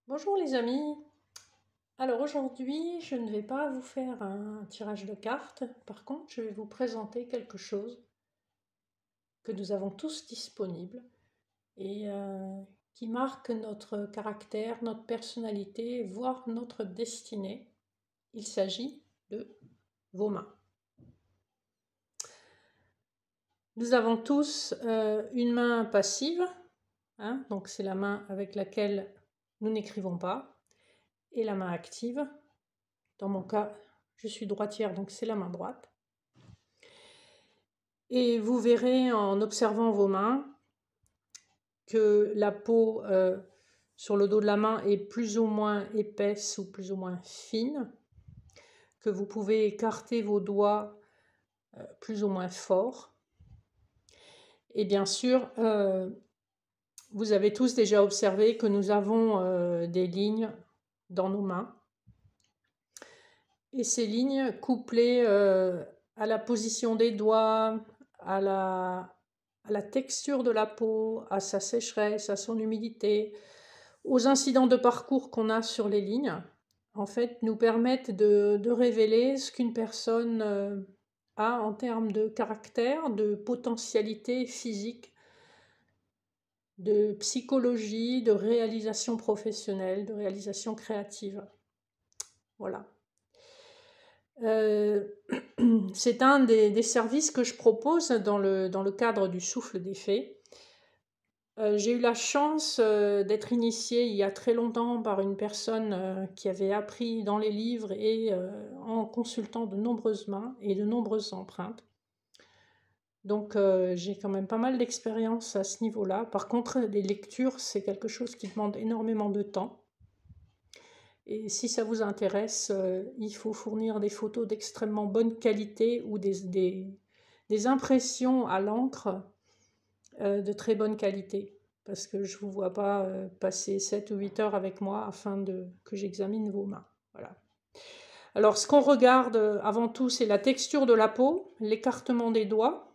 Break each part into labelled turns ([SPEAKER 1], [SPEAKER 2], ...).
[SPEAKER 1] Bonjour les amis. Alors aujourd'hui, je ne vais pas vous faire un tirage de cartes. Par contre, je vais vous présenter quelque chose que nous avons tous disponible et qui marque notre caractère, notre personnalité, voire notre destinée. Il s'agit de vos mains. Nous avons tous une main passive, donc c'est la main avec laquelle nous n'écrivons pas, et la main active. Dans mon cas, je suis droitière, donc c'est la main droite. Et vous verrez en observant vos mains que la peau sur le dos de la main est plus ou moins épaisse ou plus ou moins fine, que vous pouvez écarter vos doigts plus ou moins fort. Et bien sûr, vous avez tous déjà observé que nous avons des lignes dans nos mains. Et ces lignes couplées à la position des doigts, à la texture de la peau, à sa sécheresse, à son humidité, aux incidents de parcours qu'on a sur les lignes, en fait, nous permettent de révéler ce qu'une personne a en termes de caractère, de potentialité physique, de psychologie, de réalisation professionnelle, de réalisation créative. Voilà. C'est un des services que je propose dans le cadre du souffle des fées. J'ai eu la chance d'être initiée il y a très longtemps par une personne qui avait appris dans les livres et en consultant de nombreuses mains et de nombreuses empreintes. Donc j'ai quand même pas mal d'expérience à ce niveau-là. Par contre, les lectures, c'est quelque chose qui demande énormément de temps. Et si ça vous intéresse, il faut fournir des photos d'extrêmement bonne qualité ou des impressions à l'encre de très bonne qualité. Parce que je ne vous vois pas passer 7 ou 8 heures avec moi afin que j'examine vos mains. Voilà. Alors, ce qu'on regarde avant tout, c'est la texture de la peau, l'écartement des doigts,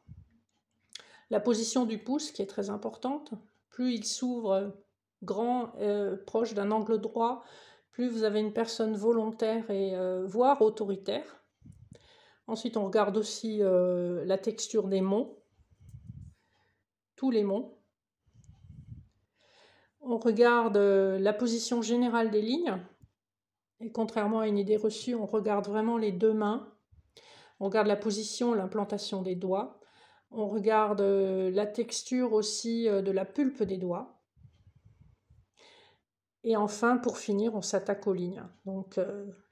[SPEAKER 1] la position du pouce qui est très importante. Plus il s'ouvre grand, proche d'un angle droit, plus vous avez une personne volontaire et voire autoritaire. Ensuite, on regarde aussi la texture des monts, tous les monts. On regarde la position générale des lignes. Et contrairement à une idée reçue, on regarde vraiment les deux mains. On regarde la position, l'implantation des doigts. On regarde la texture aussi de la pulpe des doigts. Et enfin, pour finir, on s'attaque aux lignes. Donc,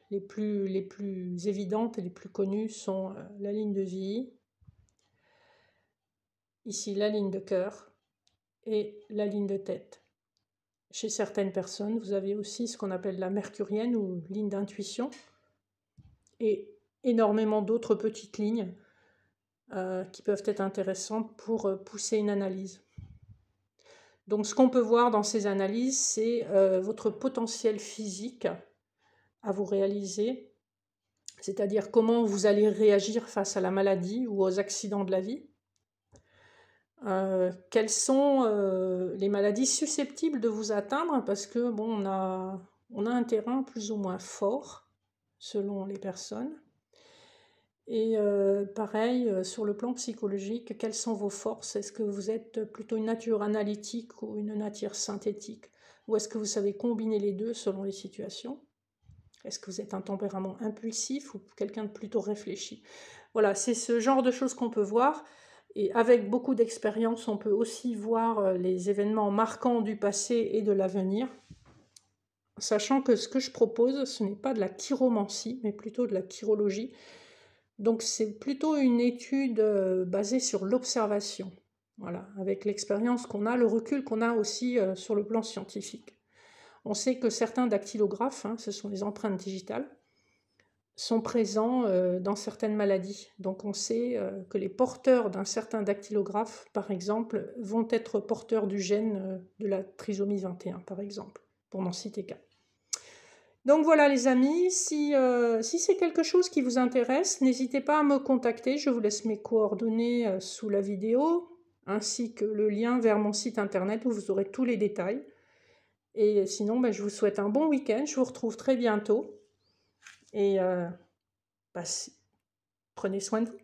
[SPEAKER 1] les plus évidentes et les plus connues sont la ligne de vie, ici la ligne de cœur et la ligne de tête. Chez certaines personnes, vous avez aussi ce qu'on appelle la mercurienne ou ligne d'intuition et énormément d'autres petites lignes qui peuvent être intéressantes pour pousser une analyse. Donc ce qu'on peut voir dans ces analyses, c'est votre potentiel physique à vous réaliser, c'est-à-dire comment vous allez réagir face à la maladie ou aux accidents de la vie. Quelles sont les maladies susceptibles de vous atteindre, parce que bon, on a un terrain plus ou moins fort selon les personnes. Et pareil, sur le plan psychologique, quelles sont vos forces? Est-ce que vous êtes plutôt une nature analytique ou une nature synthétique? Ou est-ce que vous savez combiner les deux selon les situations? Est-ce que vous êtes un tempérament impulsif ou quelqu'un de plutôt réfléchi? Voilà, c'est ce genre de choses qu'on peut voir. Et avec beaucoup d'expérience, on peut aussi voir les événements marquants du passé et de l'avenir, sachant que ce que je propose, ce n'est pas de la chiromancie, mais plutôt de la chirologie. Donc c'est plutôt une étude basée sur l'observation, voilà, avec l'expérience qu'on a, le recul qu'on a aussi sur le plan scientifique. On sait que certains dactylographes, ce sont les empreintes digitales, sont présents dans certaines maladies. Donc on sait que les porteurs d'un certain dactylographe, par exemple, vont être porteurs du gène de la trisomie 21, par exemple, pour n'en citer qu'un. Donc voilà les amis, si c'est quelque chose qui vous intéresse, n'hésitez pas à me contacter, je vous laisse mes coordonnées sous la vidéo, ainsi que le lien vers mon site internet où vous aurez tous les détails. Et sinon, ben, je vous souhaite un bon week-end. Je vous retrouve très bientôt. Et bah, prenez soin de vous.